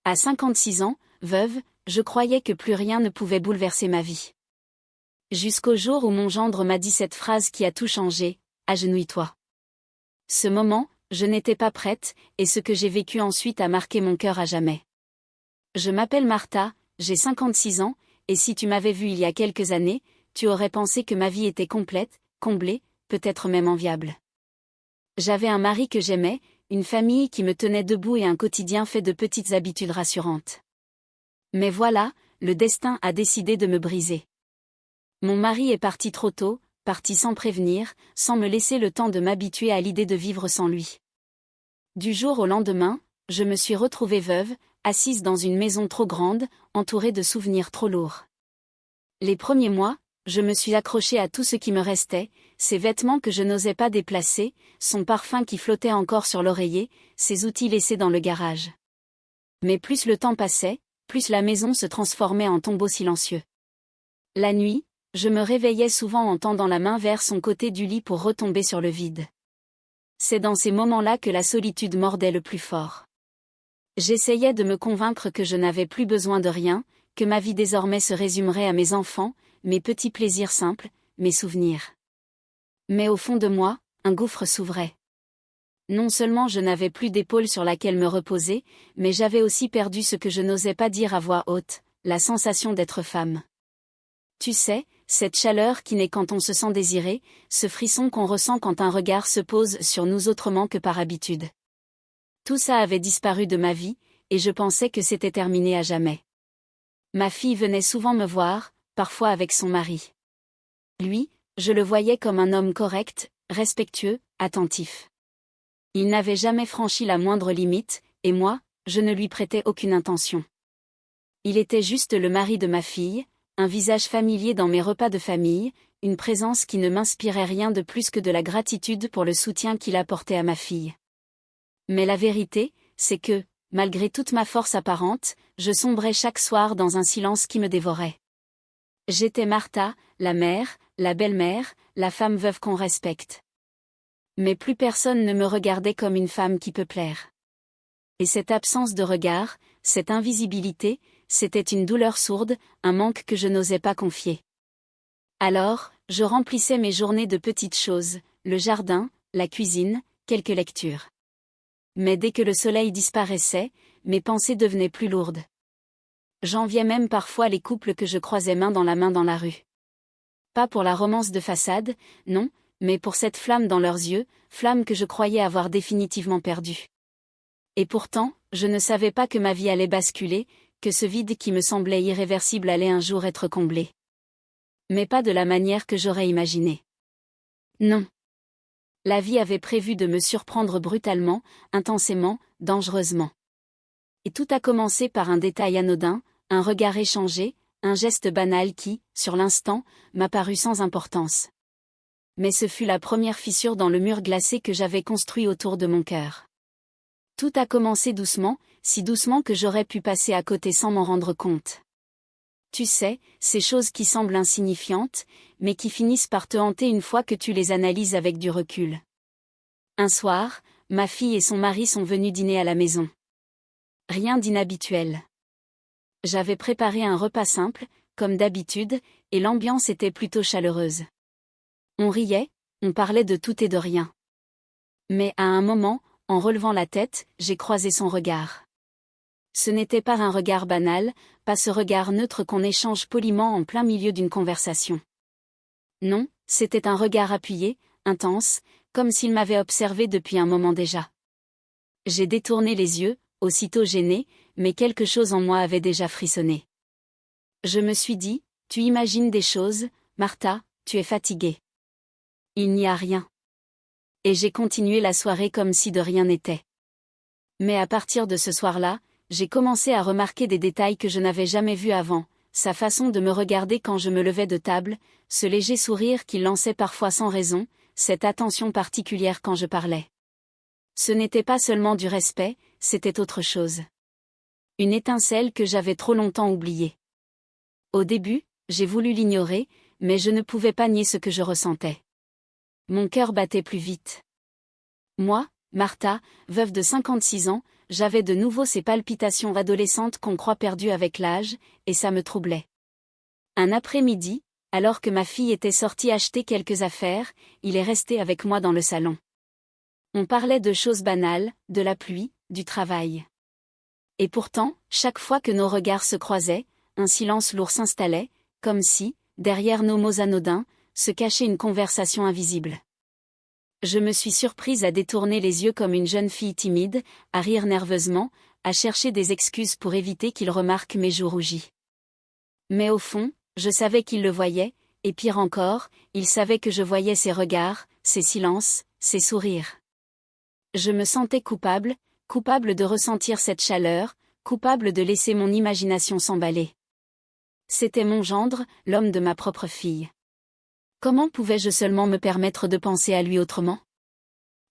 À 56 ans, veuve, je croyais que plus rien ne pouvait bouleverser ma vie. Jusqu'au jour où mon gendre m'a dit cette phrase qui a tout changé, agenouille-toi. Ce moment, je n'étais pas prête, et ce que j'ai vécu ensuite a marqué mon cœur à jamais. Je m'appelle Martha, j'ai 56 ans, et si tu m'avais vue il y a quelques années, tu aurais pensé que ma vie était complète, comblée, peut-être même enviable. J'avais un mari que j'aimais, une famille qui me tenait debout et un quotidien fait de petites habitudes rassurantes. Mais voilà, le destin a décidé de me briser. Mon mari est parti trop tôt, parti sans prévenir, sans me laisser le temps de m'habituer à l'idée de vivre sans lui. Du jour au lendemain, je me suis retrouvée veuve, assise dans une maison trop grande, entourée de souvenirs trop lourds. Les premiers mois, je me suis accrochée à tout ce qui me restait, ces vêtements que je n'osais pas déplacer, son parfum qui flottait encore sur l'oreiller, ses outils laissés dans le garage. Mais plus le temps passait, plus la maison se transformait en tombeau silencieux. La nuit, je me réveillais souvent en tendant la main vers son côté du lit pour retomber sur le vide. C'est dans ces moments-là que la solitude mordait le plus fort. J'essayais de me convaincre que je n'avais plus besoin de rien, que ma vie désormais se résumerait à mes enfants, mes petits plaisirs simples, mes souvenirs. Mais au fond de moi, un gouffre s'ouvrait. Non seulement je n'avais plus d'épaule sur laquelle me reposer, mais j'avais aussi perdu ce que je n'osais pas dire à voix haute, la sensation d'être femme. Tu sais, cette chaleur qui naît quand on se sent désiré, ce frisson qu'on ressent quand un regard se pose sur nous autrement que par habitude. Tout ça avait disparu de ma vie, et je pensais que c'était terminé à jamais. Ma fille venait souvent me voir, parfois avec son mari. Lui, je le voyais comme un homme correct, respectueux, attentif. Il n'avait jamais franchi la moindre limite, et moi, je ne lui prêtais aucune intention. Il était juste le mari de ma fille, un visage familier dans mes repas de famille, une présence qui ne m'inspirait rien de plus que de la gratitude pour le soutien qu'il apportait à ma fille. Mais la vérité, c'est que, malgré toute ma force apparente, je sombrais chaque soir dans un silence qui me dévorait. J'étais Martha, la mère, la belle-mère, la femme veuve qu'on respecte. Mais plus personne ne me regardait comme une femme qui peut plaire. Et cette absence de regard, cette invisibilité, c'était une douleur sourde, un manque que je n'osais pas confier. Alors, je remplissais mes journées de petites choses, le jardin, la cuisine, quelques lectures. Mais dès que le soleil disparaissait, mes pensées devenaient plus lourdes. J'enviais même parfois les couples que je croisais main dans la rue. Pas pour la romance de façade, non, mais pour cette flamme dans leurs yeux, flamme que je croyais avoir définitivement perdue. Et pourtant, je ne savais pas que ma vie allait basculer, que ce vide qui me semblait irréversible allait un jour être comblé. Mais pas de la manière que j'aurais imaginé. Non. La vie avait prévu de me surprendre brutalement, intensément, dangereusement. Et tout a commencé par un détail anodin, un regard échangé, un geste banal qui, sur l'instant, m'a paru sans importance. Mais ce fut la première fissure dans le mur glacé que j'avais construit autour de mon cœur. Tout a commencé doucement, si doucement que j'aurais pu passer à côté sans m'en rendre compte. Tu sais, ces choses qui semblent insignifiantes, mais qui finissent par te hanter une fois que tu les analyses avec du recul. Un soir, ma fille et son mari sont venus dîner à la maison. Rien d'inhabituel. J'avais préparé un repas simple, comme d'habitude, et l'ambiance était plutôt chaleureuse. On riait, on parlait de tout et de rien. Mais à un moment, en relevant la tête, j'ai croisé son regard. Ce n'était pas un regard banal, pas ce regard neutre qu'on échange poliment en plein milieu d'une conversation. Non, c'était un regard appuyé, intense, comme s'il m'avait observé depuis un moment déjà. J'ai détourné les yeux, aussitôt gêné, mais quelque chose en moi avait déjà frissonné. Je me suis dit, tu imagines des choses, Martha, tu es fatiguée. Il n'y a rien. Et j'ai continué la soirée comme si de rien n'était. Mais à partir de ce soir-là, j'ai commencé à remarquer des détails que je n'avais jamais vus avant, sa façon de me regarder quand je me levais de table, ce léger sourire qu'il lançait parfois sans raison, cette attention particulière quand je parlais. Ce n'était pas seulement du respect, c'était autre chose. Une étincelle que j'avais trop longtemps oubliée. Au début, j'ai voulu l'ignorer, mais je ne pouvais pas nier ce que je ressentais. Mon cœur battait plus vite. Moi, Martha, veuve de 56 ans, j'avais de nouveau ces palpitations adolescentes qu'on croit perdues avec l'âge, et ça me troublait. Un après-midi, alors que ma fille était sortie acheter quelques affaires, il est resté avec moi dans le salon. On parlait de choses banales, de la pluie, du travail. Et pourtant, chaque fois que nos regards se croisaient, un silence lourd s'installait, comme si, derrière nos mots anodins, se cachait une conversation invisible. Je me suis surprise à détourner les yeux comme une jeune fille timide, à rire nerveusement, à chercher des excuses pour éviter qu'il remarque mes joues rougies. Mais au fond, je savais qu'il le voyait, et pire encore, il savait que je voyais ses regards, ses silences, ses sourires. Je me sentais coupable de ressentir cette chaleur, coupable de laisser mon imagination s'emballer. C'était mon gendre, l'homme de ma propre fille. Comment pouvais-je seulement me permettre de penser à lui autrement?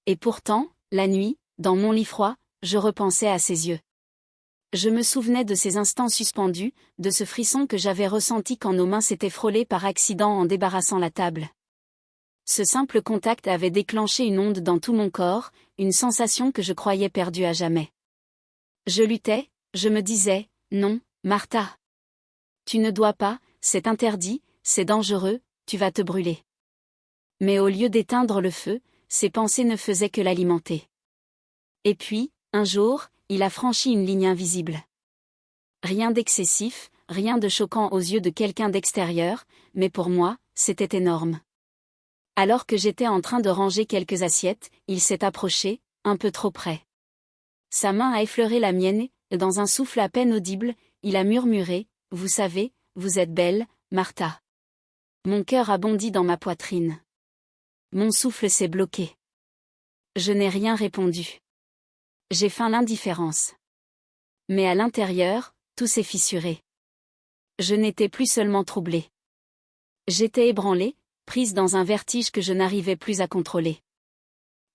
Et pourtant, la nuit, dans mon lit froid, je repensais à ses yeux. Je me souvenais de ces instants suspendus, de ce frisson que j'avais ressenti quand nos mains s'étaient frôlées par accident en débarrassant la table. Ce simple contact avait déclenché une onde dans tout mon corps, une sensation que je croyais perdue à jamais. Je luttais, je me disais, non, Martha. Tu ne dois pas, c'est interdit, c'est dangereux, tu vas te brûler. Mais au lieu d'éteindre le feu, ces pensées ne faisaient que l'alimenter. Et puis, un jour, il a franchi une ligne invisible. Rien d'excessif, rien de choquant aux yeux de quelqu'un d'extérieur, mais pour moi, c'était énorme. Alors que j'étais en train de ranger quelques assiettes, il s'est approché, un peu trop près. Sa main a effleuré la mienne, et dans un souffle à peine audible, il a murmuré, « Vous savez, vous êtes belle, Martha. » Mon cœur a bondi dans ma poitrine. Mon souffle s'est bloqué. Je n'ai rien répondu. J'ai feint l'indifférence. Mais à l'intérieur, tout s'est fissuré. Je n'étais plus seulement troublée. J'étais ébranlée, prise dans un vertige que je n'arrivais plus à contrôler.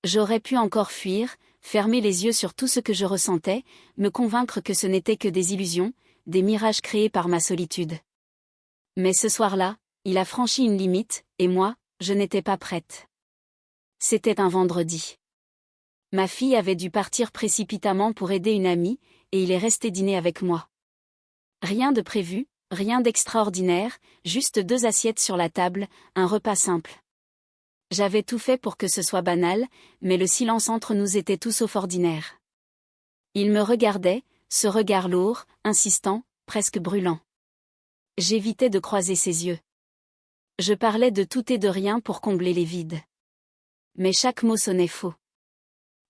J'aurais pu encore fuir, fermer les yeux sur tout ce que je ressentais, me convaincre que ce n'était que des illusions, des mirages créés par ma solitude. Mais ce soir-là, il a franchi une limite, et moi, je n'étais pas prête. C'était un vendredi. Ma fille avait dû partir précipitamment pour aider une amie, et il est resté dîner avec moi. Rien de prévu, rien d'extraordinaire, juste 2 assiettes sur la table, un repas simple. J'avais tout fait pour que ce soit banal, mais le silence entre nous était tout sauf ordinaire. Il me regardait, ce regard lourd, insistant, presque brûlant. J'évitais de croiser ses yeux. Je parlais de tout et de rien pour combler les vides. Mais chaque mot sonnait faux.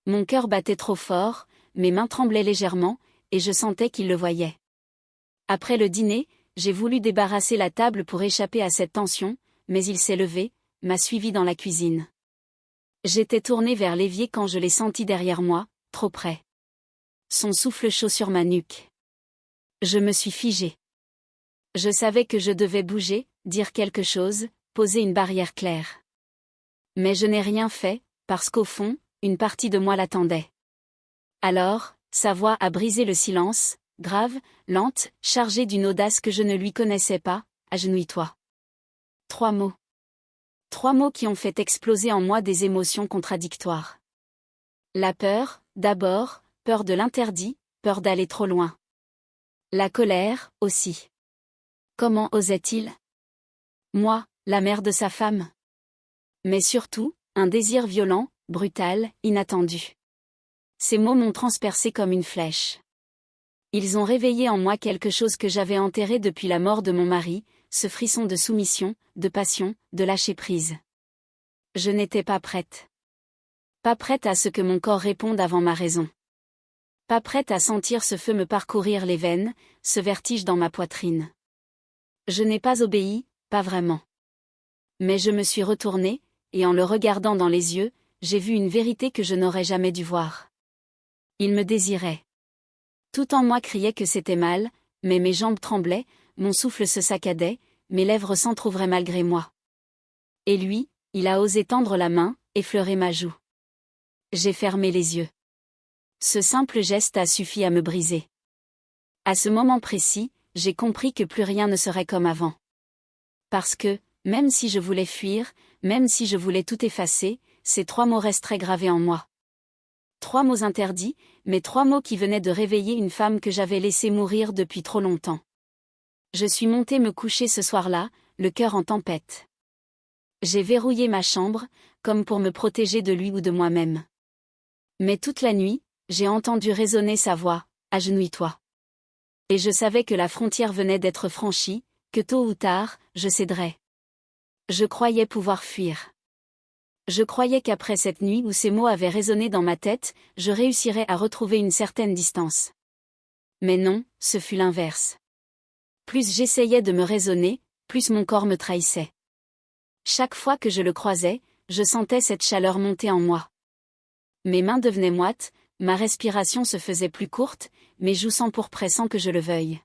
Mon cœur battait trop fort, mes mains tremblaient légèrement, et je sentais qu'il le voyait. Après le dîner, j'ai voulu débarrasser la table pour échapper à cette tension, mais il s'est levé, m'a suivi dans la cuisine. J'étais tournée vers l'évier quand je l'ai senti derrière moi, trop près. Son souffle chaud sur ma nuque. Je me suis figée. Je savais que je devais bouger, dire quelque chose, poser une barrière claire. Mais je n'ai rien fait, parce qu'au fond, une partie de moi l'attendait. Alors, sa voix a brisé le silence, grave, lente, chargée d'une audace que je ne lui connaissais pas, « Agenouille-toi ». 3 mots. 3 mots qui ont fait exploser en moi des émotions contradictoires. La peur, d'abord, peur de l'interdit, peur d'aller trop loin. La colère, aussi. Comment osait-il? Moi, la mère de sa femme. Mais surtout, un désir violent, brutal, inattendu. Ces mots m'ont transpercé comme une flèche. Ils ont réveillé en moi quelque chose que j'avais enterré depuis la mort de mon mari, ce frisson de soumission, de passion, de lâcher-prise. Je n'étais pas prête. Pas prête à ce que mon corps réponde avant ma raison. Pas prête à sentir ce feu me parcourir les veines, ce vertige dans ma poitrine. Je n'ai pas obéi, pas vraiment. Mais je me suis retournée, et en le regardant dans les yeux, j'ai vu une vérité que je n'aurais jamais dû voir. Il me désirait. Tout en moi criait que c'était mal, mais mes jambes tremblaient, mon souffle se saccadait, mes lèvres s'entr'ouvraient malgré moi. Et lui, il a osé tendre la main, effleurer ma joue. J'ai fermé les yeux. Ce simple geste a suffi à me briser. À ce moment précis, j'ai compris que plus rien ne serait comme avant. Parce que, même si je voulais fuir, même si je voulais tout effacer, ces 3 mots resteraient gravés en moi. 3 mots interdits, mais 3 mots qui venaient de réveiller une femme que j'avais laissée mourir depuis trop longtemps. Je suis montée me coucher ce soir-là, le cœur en tempête. J'ai verrouillé ma chambre, comme pour me protéger de lui ou de moi-même. Mais toute la nuit, j'ai entendu résonner sa voix, « Agenouille-toi ». Et je savais que la frontière venait d'être franchie, que tôt ou tard, je céderais. Je croyais pouvoir fuir. Je croyais qu'après cette nuit où ces mots avaient résonné dans ma tête, je réussirais à retrouver une certaine distance. Mais non, ce fut l'inverse. Plus j'essayais de me raisonner, plus mon corps me trahissait. Chaque fois que je le croisais, je sentais cette chaleur monter en moi. Mes mains devenaient moites, ma respiration se faisait plus courte, mes joues s'empourpraient sans que je le veuille.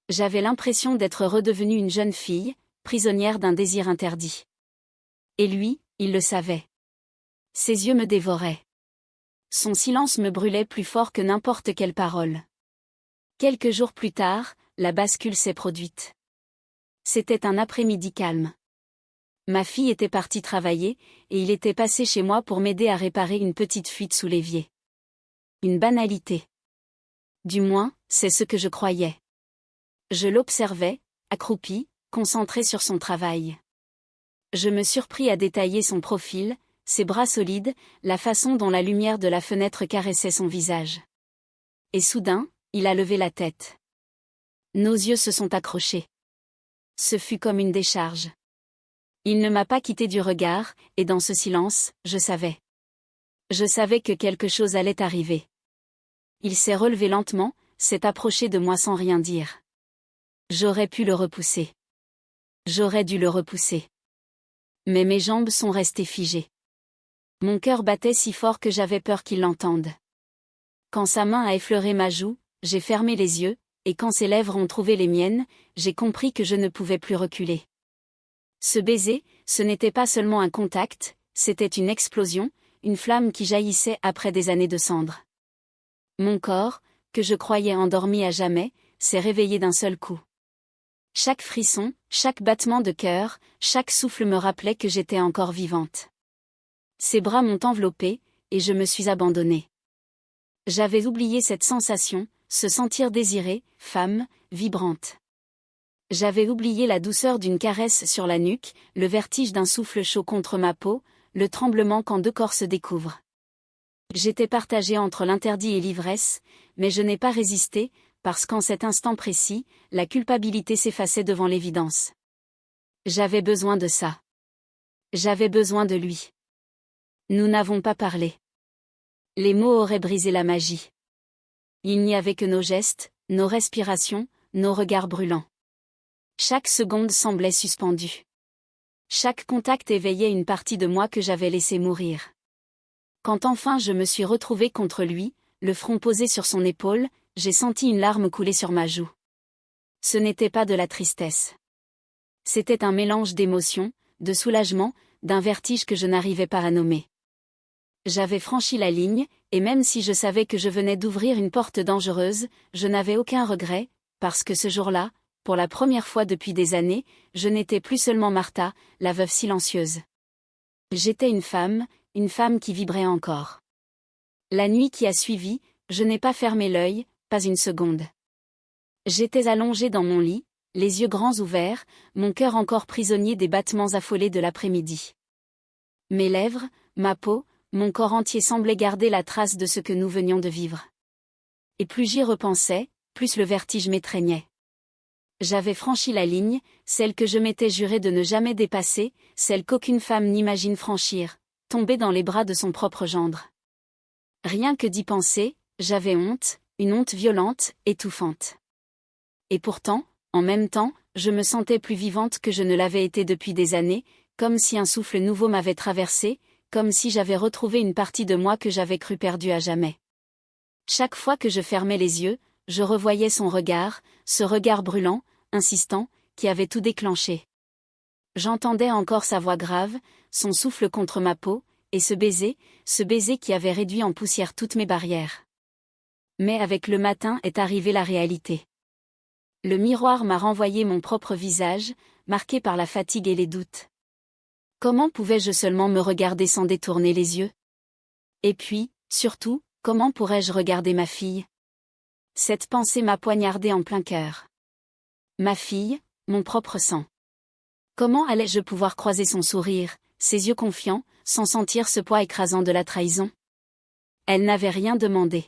J'avais l'impression d'être redevenue une jeune fille, prisonnière d'un désir interdit. Et lui, il le savait. Ses yeux me dévoraient. Son silence me brûlait plus fort que n'importe quelle parole. Quelques jours plus tard, la bascule s'est produite. C'était un après-midi calme. Ma fille était partie travailler, et il était passé chez moi pour m'aider à réparer une petite fuite sous l'évier. Une banalité. Du moins, c'est ce que je croyais. Je l'observais, accroupi, concentré sur son travail. Je me surpris à détailler son profil, ses bras solides, la façon dont la lumière de la fenêtre caressait son visage. Et soudain, il a levé la tête. Nos yeux se sont accrochés. Ce fut comme une décharge. Il ne m'a pas quitté du regard, et dans ce silence, je savais. Je savais que quelque chose allait arriver. Il s'est relevé lentement, s'est approché de moi sans rien dire. J'aurais pu le repousser. J'aurais dû le repousser. Mais mes jambes sont restées figées. Mon cœur battait si fort que j'avais peur qu'il l'entende. Quand sa main a effleuré ma joue, j'ai fermé les yeux, et quand ses lèvres ont trouvé les miennes, j'ai compris que je ne pouvais plus reculer. Ce baiser, ce n'était pas seulement un contact, c'était une explosion, une flamme qui jaillissait après des années de cendres. Mon corps, que je croyais endormi à jamais, s'est réveillé d'un seul coup. Chaque frisson, chaque battement de cœur, chaque souffle me rappelait que j'étais encore vivante. Ses bras m'ont enveloppée, et je me suis abandonnée. J'avais oublié cette sensation, se sentir désirée, femme, vibrante. J'avais oublié la douceur d'une caresse sur la nuque, le vertige d'un souffle chaud contre ma peau, le tremblement quand deux corps se découvrent. J'étais partagée entre l'interdit et l'ivresse, mais je n'ai pas résisté, parce qu'en cet instant précis, la culpabilité s'effaçait devant l'évidence. J'avais besoin de ça. J'avais besoin de lui. Nous n'avons pas parlé. Les mots auraient brisé la magie. Il n'y avait que nos gestes, nos respirations, nos regards brûlants. Chaque seconde semblait suspendue. Chaque contact éveillait une partie de moi que j'avais laissé mourir. Quand enfin je me suis retrouvée contre lui, le front posé sur son épaule, j'ai senti une larme couler sur ma joue. Ce n'était pas de la tristesse. C'était un mélange d'émotions, de soulagement, d'un vertige que je n'arrivais pas à nommer. J'avais franchi la ligne, et même si je savais que je venais d'ouvrir une porte dangereuse, je n'avais aucun regret, parce que ce jour-là, pour la première fois depuis des années, je n'étais plus seulement Martha, la veuve silencieuse. J'étais une femme qui vibrait encore. La nuit qui a suivi, je n'ai pas fermé l'œil, pas une seconde. J'étais allongée dans mon lit, les yeux grands ouverts, mon cœur encore prisonnier des battements affolés de l'après-midi. Mes lèvres, ma peau, mon corps entier semblaient garder la trace de ce que nous venions de vivre. Et plus j'y repensais, plus le vertige m'étreignait. J'avais franchi la ligne, celle que je m'étais juré de ne jamais dépasser, celle qu'aucune femme n'imagine franchir, tomber dans les bras de son propre gendre. Rien que d'y penser, j'avais honte, une honte violente, étouffante. Et pourtant, en même temps, je me sentais plus vivante que je ne l'avais été depuis des années, comme si un souffle nouveau m'avait traversé, comme si j'avais retrouvé une partie de moi que j'avais cru perdue à jamais. Chaque fois que je fermais les yeux, je revoyais son regard, ce regard brûlant, insistant, qui avait tout déclenché. J'entendais encore sa voix grave, son souffle contre ma peau, et ce baiser qui avait réduit en poussière toutes mes barrières. Mais avec le matin est arrivée la réalité. Le miroir m'a renvoyé mon propre visage, marqué par la fatigue et les doutes. Comment pouvais-je seulement me regarder sans détourner les yeux? Et puis, Surtout, comment pourrais-je regarder ma fille? Cette pensée m'a poignardé en plein cœur. Ma fille, mon propre sang. Comment allais-je pouvoir croiser son sourire, ses yeux confiants, sans sentir ce poids écrasant de la trahison? Elle n'avait rien demandé.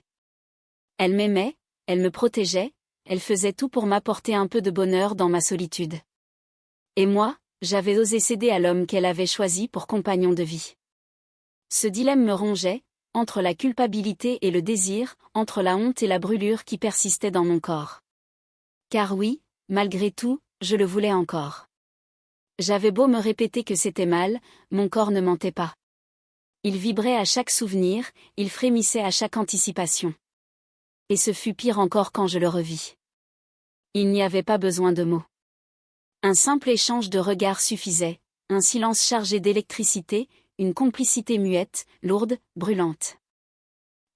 Elle m'aimait, elle me protégeait, elle faisait tout pour m'apporter un peu de bonheur dans ma solitude. Et moi, j'avais osé céder à l'homme qu'elle avait choisi pour compagnon de vie. Ce dilemme me rongeait, entre la culpabilité et le désir, entre la honte et la brûlure qui persistait dans mon corps. Car oui, malgré tout, je le voulais encore. J'avais beau me répéter que c'était mal, mon corps ne mentait pas. Il vibrait à chaque souvenir, il frémissait à chaque anticipation. Et ce fut pire encore quand je le revis. Il n'y avait pas besoin de mots. Un simple échange de regards suffisait, un silence chargé d'électricité, une complicité muette, lourde, brûlante.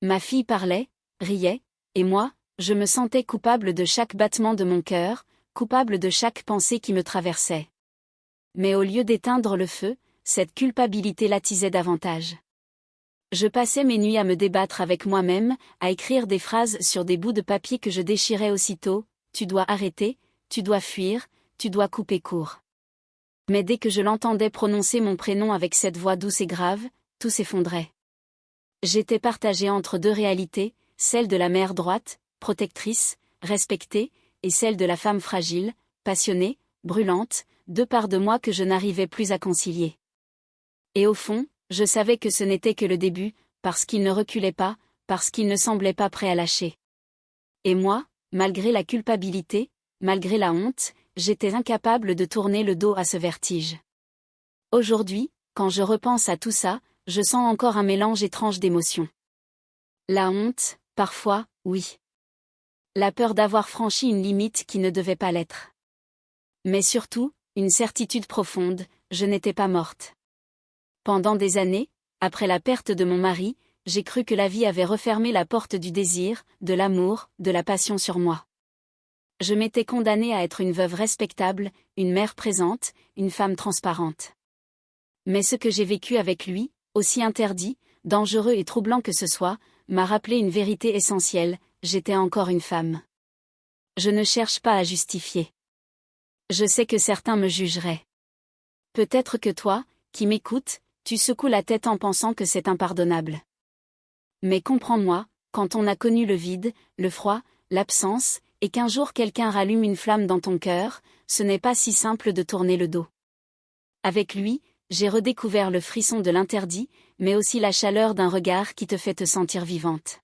Ma fille parlait, riait, et moi, je me sentais coupable de chaque battement de mon cœur, coupable de chaque pensée qui me traversait. Mais au lieu d'éteindre le feu, cette culpabilité l'attisait davantage. Je passais mes nuits à me débattre avec moi-même, à écrire des phrases sur des bouts de papier que je déchirais aussitôt, « Tu dois arrêter, tu dois fuir, tu dois couper court. » Mais dès que je l'entendais prononcer mon prénom avec cette voix douce et grave, tout s'effondrait. J'étais partagée entre deux réalités, celle de la mère droite, protectrice, respectée, et celle de la femme fragile, passionnée, brûlante, deux parts de moi que je n'arrivais plus à concilier. Et au fond, je savais que ce n'était que le début, parce qu'il ne reculait pas, parce qu'il ne semblait pas prêt à lâcher. Et moi, malgré la culpabilité, malgré la honte, j'étais incapable de tourner le dos à ce vertige. Aujourd'hui, quand je repense à tout ça, je sens encore un mélange étrange d'émotions. La honte, parfois, oui. La peur d'avoir franchi une limite qui ne devait pas l'être. Mais surtout, une certitude profonde, je n'étais pas morte. Pendant des années, après la perte de mon mari, j'ai cru que la vie avait refermé la porte du désir, de l'amour, de la passion sur moi. Je m'étais condamnée à être une veuve respectable, une mère présente, une femme transparente. Mais ce que j'ai vécu avec lui, aussi interdit, dangereux et troublant que ce soit, m'a rappelé une vérité essentielle, j'étais encore une femme. Je ne cherche pas à justifier. Je sais que certains me jugeraient. Peut-être que toi, qui m'écoutes, tu secoues la tête en pensant que c'est impardonnable. Mais comprends-moi, quand on a connu le vide, le froid, l'absence, et qu'un jour quelqu'un rallume une flamme dans ton cœur, ce n'est pas si simple de tourner le dos. Avec lui, j'ai redécouvert le frisson de l'interdit, mais aussi la chaleur d'un regard qui te fait te sentir vivante.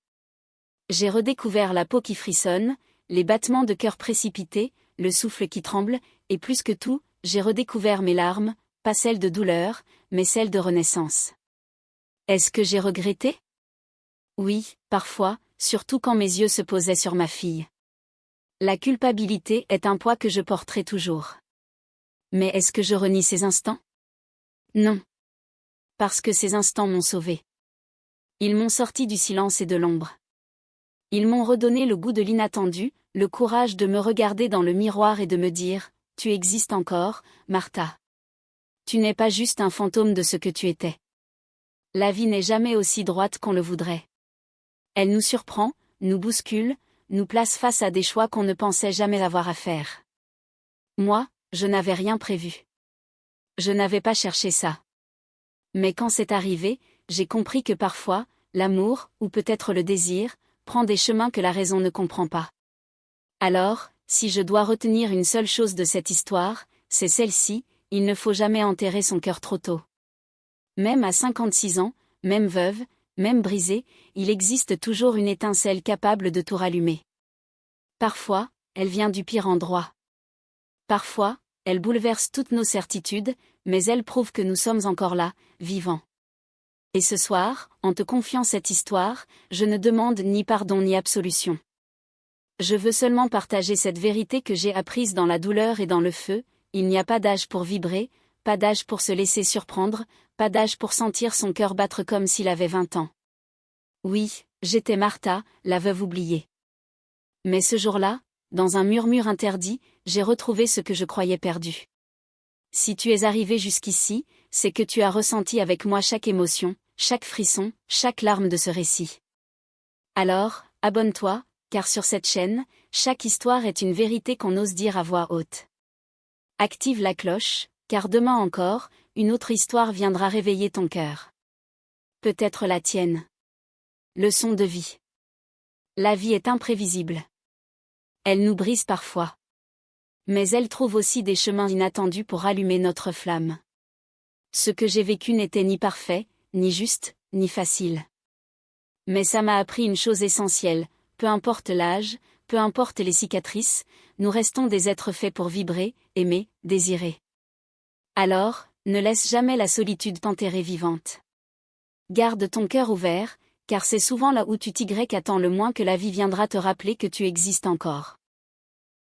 J'ai redécouvert la peau qui frissonne, les battements de cœur précipités, le souffle qui tremble, et plus que tout, j'ai redécouvert mes larmes, pas celles de douleur, mais celles de renaissance. Est-ce que j'ai regretté? Oui, parfois, surtout quand mes yeux se posaient sur ma fille. La culpabilité est un poids que je porterai toujours. Mais est-ce que je renie ces instants? Non. Parce que ces instants m'ont sauvée. Ils m'ont sorti du silence et de l'ombre. Ils m'ont redonné le goût de l'inattendu, le courage de me regarder dans le miroir et de me dire, « Tu existes encore, Martha. Tu n'es pas juste un fantôme de ce que tu étais. » La vie n'est jamais aussi droite qu'on le voudrait. Elle nous surprend, nous bouscule, nous place face à des choix qu'on ne pensait jamais avoir à faire. Moi, je n'avais rien prévu. Je n'avais pas cherché ça. Mais quand c'est arrivé, j'ai compris que parfois, l'amour, ou peut-être le désir, prend des chemins que la raison ne comprend pas. Alors, si je dois retenir une seule chose de cette histoire, c'est celle-ci, il ne faut jamais enterrer son cœur trop tôt. Même à 56 ans, même veuve, même brisée, il existe toujours une étincelle capable de tout rallumer. Parfois, elle vient du pire endroit. Parfois, elle bouleverse toutes nos certitudes, mais elle prouve que nous sommes encore là, vivants. Et ce soir, en te confiant cette histoire, je ne demande ni pardon ni absolution. Je veux seulement partager cette vérité que j'ai apprise dans la douleur et dans le feu, il n'y a pas d'âge pour vibrer, pas d'âge pour se laisser surprendre, pas d'âge pour sentir son cœur battre comme s'il avait 20 ans. Oui, j'étais Martha, la veuve oubliée. Mais ce jour-là, dans un murmure interdit, j'ai retrouvé ce que je croyais perdu. Si tu es arrivé jusqu'ici, c'est que tu as ressenti avec moi chaque émotion, chaque frisson, chaque larme de ce récit. Alors, abonne-toi, car sur cette chaîne, chaque histoire est une vérité qu'on ose dire à voix haute. Active la cloche, car demain encore, une autre histoire viendra réveiller ton cœur. Peut-être la tienne. Leçon de vie. La vie est imprévisible. Elle nous brise parfois. Mais elle trouve aussi des chemins inattendus pour allumer notre flamme. Ce que j'ai vécu n'était ni parfait, ni juste, ni facile. Mais ça m'a appris une chose essentielle, peu importe l'âge, peu importe les cicatrices, nous restons des êtres faits pour vibrer, aimer, désirer. Alors, ne laisse jamais la solitude t'enterrer vivante. Garde ton cœur ouvert, car c'est souvent là où tu t'y qu'attends le moins que la vie viendra te rappeler que tu existes encore.